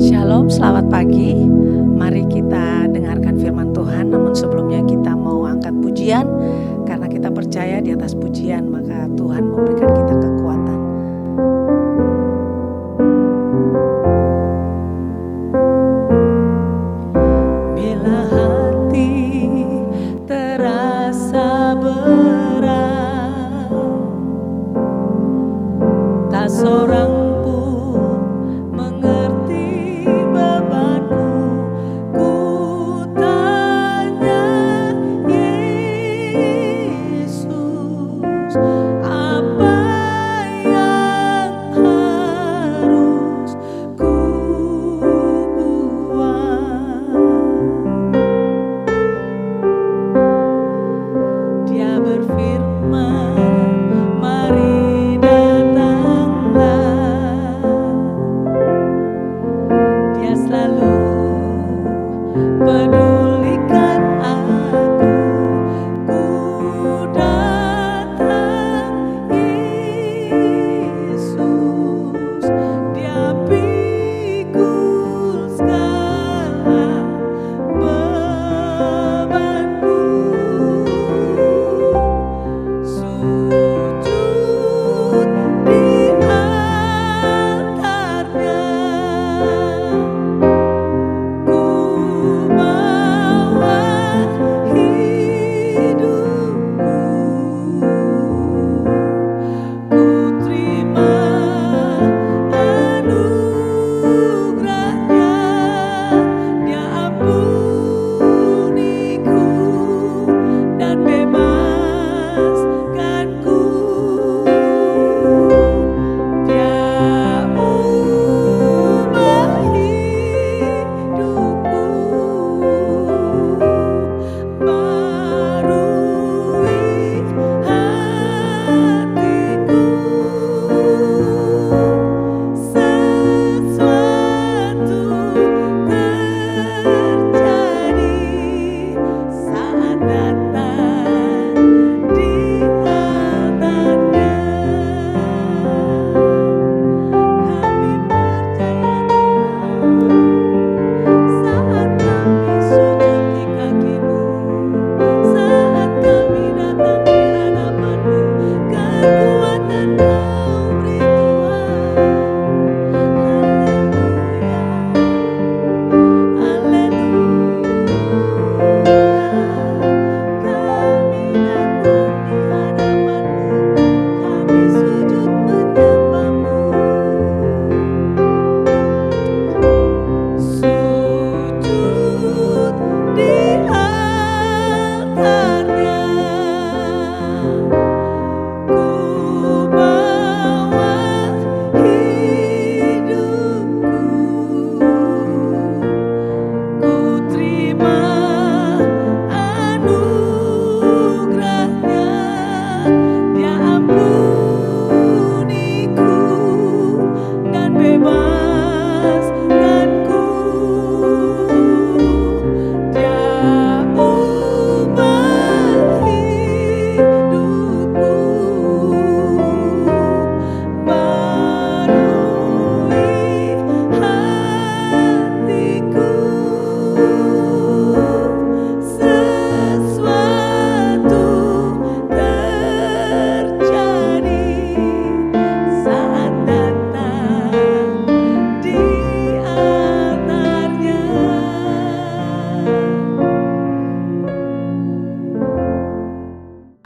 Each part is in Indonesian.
Shalom, selamat pagi. Mari kita dengarkan firman Tuhan. Namun sebelumnya kita mau angkat pujian. Karena kita percaya di atas pujian maka Tuhan memberikan kita kekuatan. Bila hati terasa berat, tak seorang apa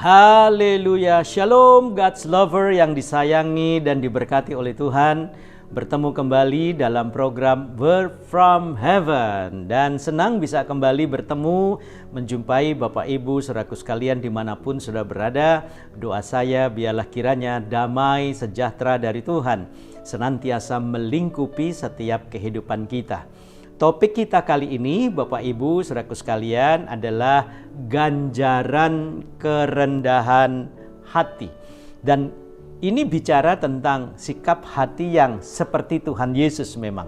Haleluya, Shalom God's lover yang disayangi dan diberkati oleh Tuhan. Bertemu kembali dalam program Word from Heaven. Dan senang bisa kembali bertemu, menjumpai Bapak Ibu saudaraku sekalian dimanapun sudah berada. Doa saya biarlah kiranya damai sejahtera dari Tuhan senantiasa melingkupi setiap kehidupan kita. Topik kita kali ini, Bapak Ibu, saudaraku sekalian, adalah ganjaran kerendahan hati. Dan ini bicara tentang sikap hati yang seperti Tuhan Yesus memang.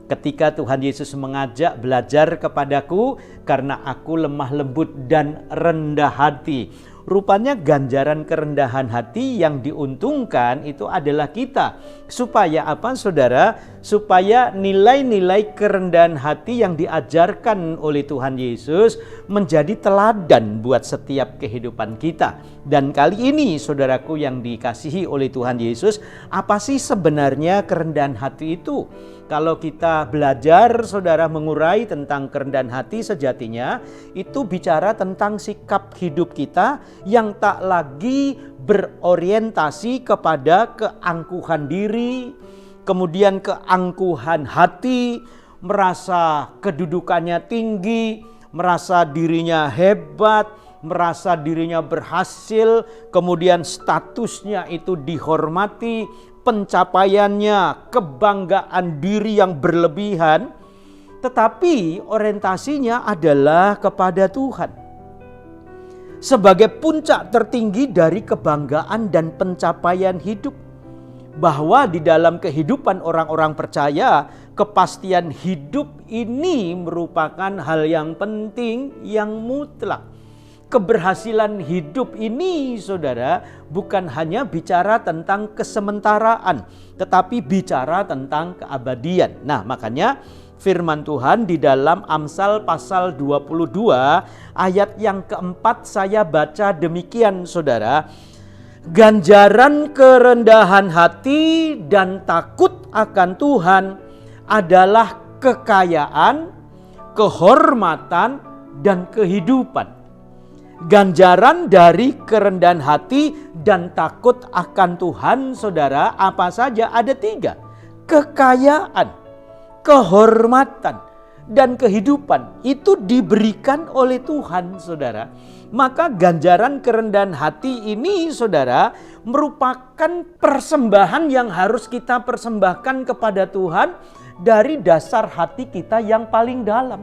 Ketika Tuhan Yesus mengajak belajar kepadaku karena aku lemah lembut dan rendah hati. Rupanya ganjaran kerendahan hati yang diuntungkan itu adalah kita. Supaya apa saudara? Supaya nilai-nilai kerendahan hati yang diajarkan oleh Tuhan Yesus menjadi teladan buat setiap kehidupan kita. Dan kali ini saudaraku yang dikasihi oleh Tuhan Yesus, apa sih sebenarnya kerendahan hati itu? Kalau kita belajar, saudara, mengurai tentang kerendahan hati sejatinya, itu bicara tentang sikap hidup kita yang tak lagi berorientasi kepada keangkuhan diri, kemudian keangkuhan hati, merasa kedudukannya tinggi, merasa dirinya hebat, merasa dirinya berhasil, kemudian statusnya itu dihormati, pencapaiannya, kebanggaan diri yang berlebihan, tetapi orientasinya adalah kepada Tuhan. Sebagai puncak tertinggi dari kebanggaan dan pencapaian hidup. Bahwa di dalam kehidupan orang-orang percaya, kepastian hidup ini merupakan hal yang penting, yang mutlak. Keberhasilan hidup ini, saudara, bukan hanya bicara tentang kesementaraan, tetapi bicara tentang keabadian. Nah, makanya firman Tuhan di dalam Amsal pasal 22 ayat yang keempat saya baca demikian, saudara. Ganjaran kerendahan hati dan takut akan Tuhan adalah kekayaan, kehormatan, dan kehidupan. Ganjaran dari kerendahan hati dan takut akan Tuhan, saudara, apa saja? Ada 3. Kekayaan, kehormatan, dan kehidupan. Itu diberikan oleh Tuhan, saudara. Maka ganjaran kerendahan hati ini, saudara, merupakan persembahan yang harus kita persembahkan kepada Tuhan dari dasar hati kita yang paling dalam.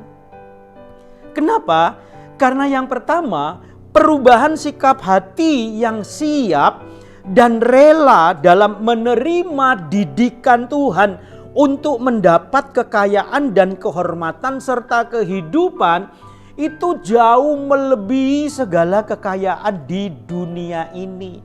Kenapa? Karena yang pertama, perubahan sikap hati yang siap dan rela dalam menerima didikan Tuhan untuk mendapat kekayaan dan kehormatan serta kehidupan itu jauh melebihi segala kekayaan di dunia ini.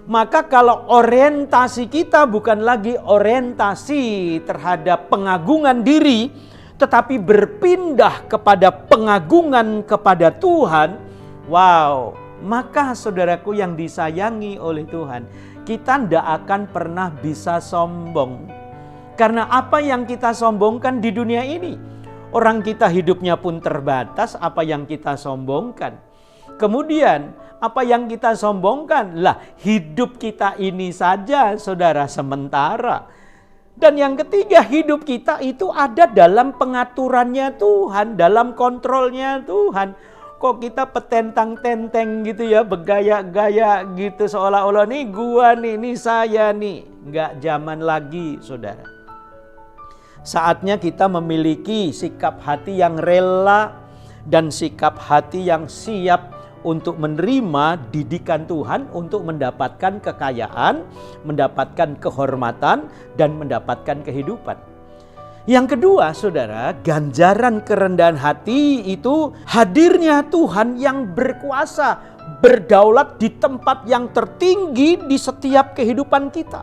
Maka kalau orientasi kita bukan lagi orientasi terhadap pengagungan diri, tetapi berpindah kepada pengagungan kepada Tuhan, wow, maka saudaraku yang disayangi oleh Tuhan, kita tidak akan pernah bisa sombong. Karena apa yang kita sombongkan di dunia ini? Orang kita hidupnya pun terbatas, apa yang kita sombongkan? Kemudian, apa yang kita sombongkan? Lah, hidup kita ini saja, saudara, sementara. Dan yang ketiga, hidup kita itu ada dalam pengaturannya Tuhan, dalam kontrolnya Tuhan. Kok kita petentang-tenteng gitu ya, bergaya-gaya gitu seolah-olah nih gua nih, ini saya nih. Nggak zaman lagi, saudara. Saatnya kita memiliki sikap hati yang rela dan sikap hati yang siap untuk menerima didikan Tuhan untuk mendapatkan kekayaan, mendapatkan kehormatan, dan mendapatkan kehidupan. Yang kedua, saudara, ganjaran kerendahan hati itu hadirnya Tuhan yang berkuasa, berdaulat di tempat yang tertinggi di setiap kehidupan kita.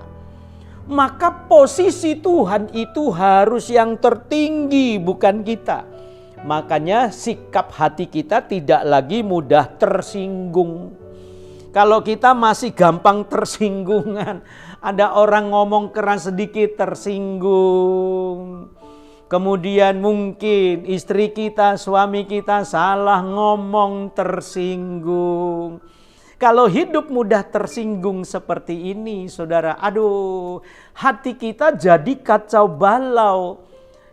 Maka posisi Tuhan itu harus yang tertinggi, bukan kita. Makanya sikap hati kita tidak lagi mudah tersinggung. Kalau kita masih gampang tersinggungan, ada orang ngomong keras sedikit tersinggung. Kemudian mungkin istri kita, suami kita salah ngomong tersinggung. Kalau hidup mudah tersinggung seperti ini, saudara, aduh, hati kita jadi kacau balau.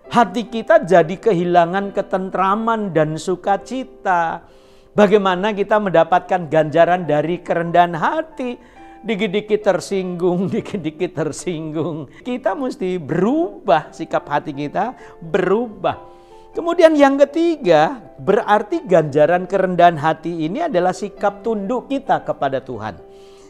Hati kita jadi kehilangan ketentraman dan sukacita. Bagaimana kita mendapatkan ganjaran dari kerendahan hati? Dikit-dikit tersinggung, dikit-dikit tersinggung. Kita mesti berubah, sikap hati kita berubah. Kemudian yang ketiga, berarti ganjaran kerendahan hati ini adalah sikap tunduk kita kepada Tuhan.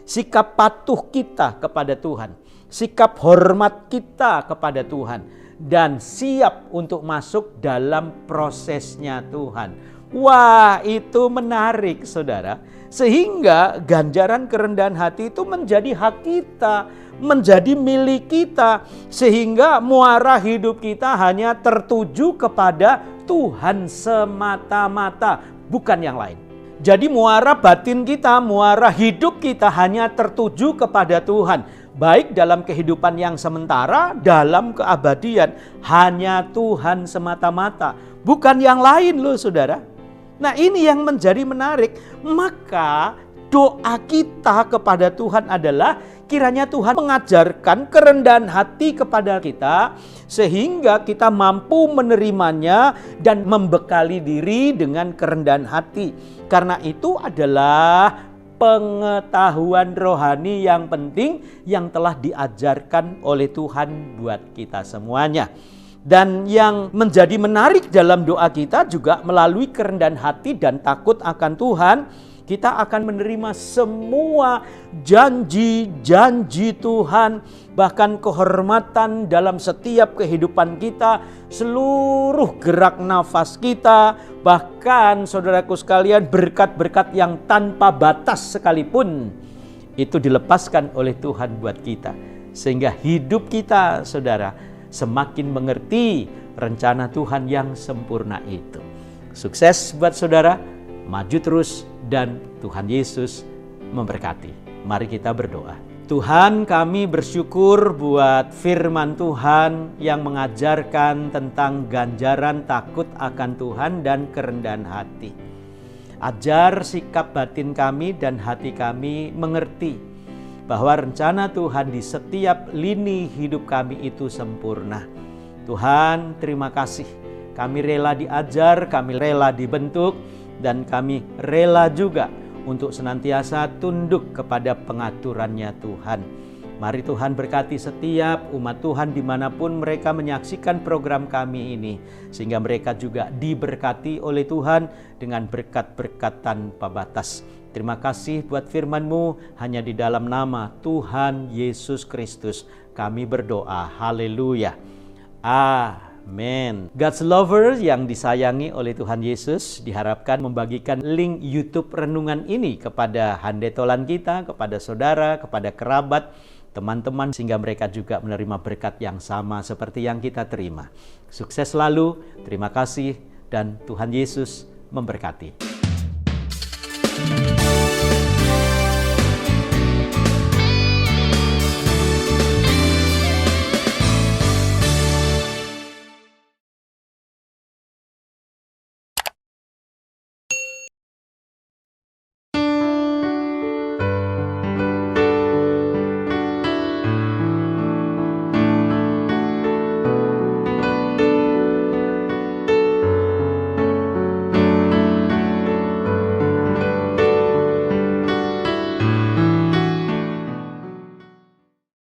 Sikap patuh kita kepada Tuhan. Sikap hormat kita kepada Tuhan. Dan siap untuk masuk dalam prosesnya Tuhan. Wah, itu menarik, saudara. Sehingga ganjaran kerendahan hati itu menjadi hak kita, menjadi milik kita, sehingga muara hidup kita hanya tertuju kepada Tuhan semata-mata, bukan yang lain. Jadi muara batin kita, muara hidup kita hanya tertuju kepada Tuhan, baik dalam kehidupan yang sementara, dalam keabadian, hanya Tuhan semata-mata, bukan yang lain loh, saudara. Nah, ini yang menjadi menarik. Maka doa kita kepada Tuhan adalah kiranya Tuhan mengajarkan kerendahan hati kepada kita sehingga kita mampu menerimanya dan membekali diri dengan kerendahan hati. Karena itu adalah pengetahuan rohani yang penting yang telah diajarkan oleh Tuhan buat kita semuanya. Dan yang menjadi menarik dalam doa kita juga melalui kerendahan hati dan takut akan Tuhan, kita akan menerima semua janji-janji Tuhan, bahkan kehormatan dalam setiap kehidupan kita, seluruh gerak nafas kita, bahkan saudaraku sekalian berkat-berkat yang tanpa batas sekalipun, itu dilepaskan oleh Tuhan buat kita. Sehingga hidup kita, saudara, semakin mengerti rencana Tuhan yang sempurna itu. Sukses buat saudara, maju terus dan Tuhan Yesus memberkati. Mari kita berdoa. Tuhan, kami bersyukur buat firman Tuhan yang mengajarkan tentang ganjaran takut akan Tuhan dan kerendahan hati. Ajar sikap batin kami dan hati kami mengerti bahwa rencana Tuhan di setiap lini hidup kami itu sempurna. Tuhan, terima kasih. Kami rela diajar, kami rela dibentuk, dan kami rela juga untuk senantiasa tunduk kepada pengaturannya Tuhan. Mari Tuhan berkati setiap umat Tuhan dimanapun mereka menyaksikan program kami ini. Sehingga mereka juga diberkati oleh Tuhan dengan berkat-berkat tanpa batas. Terima kasih buat firman-Mu, hanya di dalam nama Tuhan Yesus Kristus kami berdoa. Haleluya. Amin. God's lover yang disayangi oleh Tuhan Yesus diharapkan membagikan link YouTube renungan ini kepada handetolan kita, kepada saudara, kepada kerabat, teman-teman, sehingga mereka juga menerima berkat yang sama seperti yang kita terima. Sukses selalu, terima kasih, dan Tuhan Yesus memberkati.